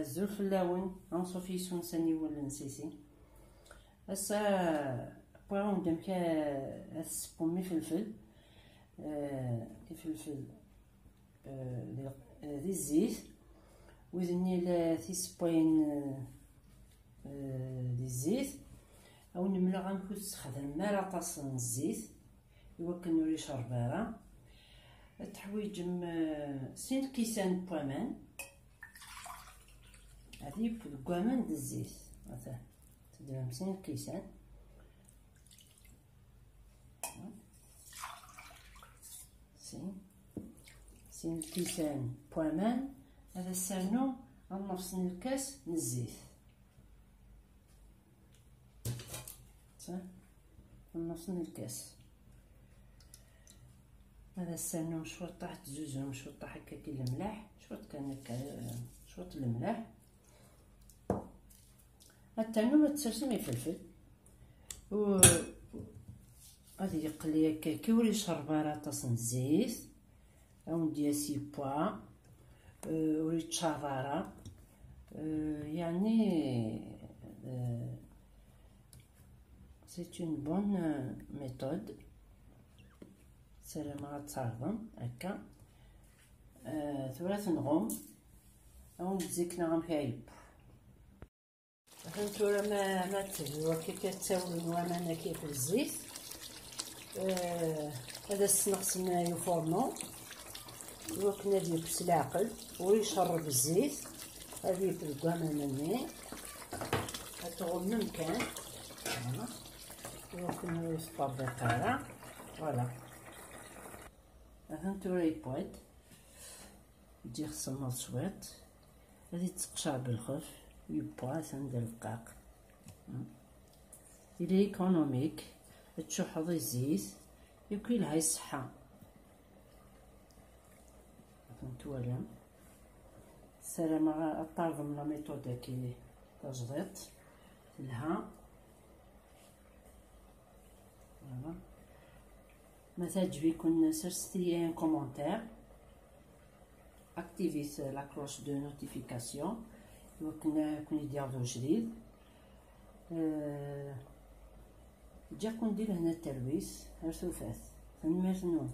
الزول فلاون غنصوف يسون ساني ولا نسيسي هسا بغاو دام السبومي فلفل الفلفل دي الزيت ويزني ل سبوين دي الزيت او نملا غنكون تستخدم مال طاس الزيت يوكل نوري شربارة تحويج سين كيسان بوامان هادي بكوامان د الزيت مثلا تديرهم سين كيسان سين كيسان بوامان هذا سانو نص الكاس من الزيت نص الكاس هذا السانو شوط طاحت زوزهم شوط طاح هكا كي الملاح شوط كان هكا شوط الملاح التانو ما تسرسمي فلفل و غادي يقلي هكا كي وري شربارة طاس الزيت او ندير سي بوا وريت شرارة يعني c'est une bonne méthode سلام غتصاوبهم هكا ثلاث نغم او نزيكنا غنحايب هانتورا ما تهوى كي كتساوي الوامانه كيف الزيت هذا السنقسم يفورنو وكنا ديال بالعقل ويشرب الزيت هذه بالكوامانه ني غتغم مكان وكنا يصطاب بقره فوالا هانتورا يبويض دير السمر شويط غادي تقشر بالخف يبوا سندير الدقاق il est économique تشوحض الزيت يكون لها الصحة فهمتولا السلام الطالب من لا ميثود كي تجديد لها فوالا ما تعجبكم سرستي ان كومونتير اكتيفيت لا كلوش دو نوتيفيكاسيون كون يدير جديد جا كون ندير هنا التلويس ها شوفات نمرتنو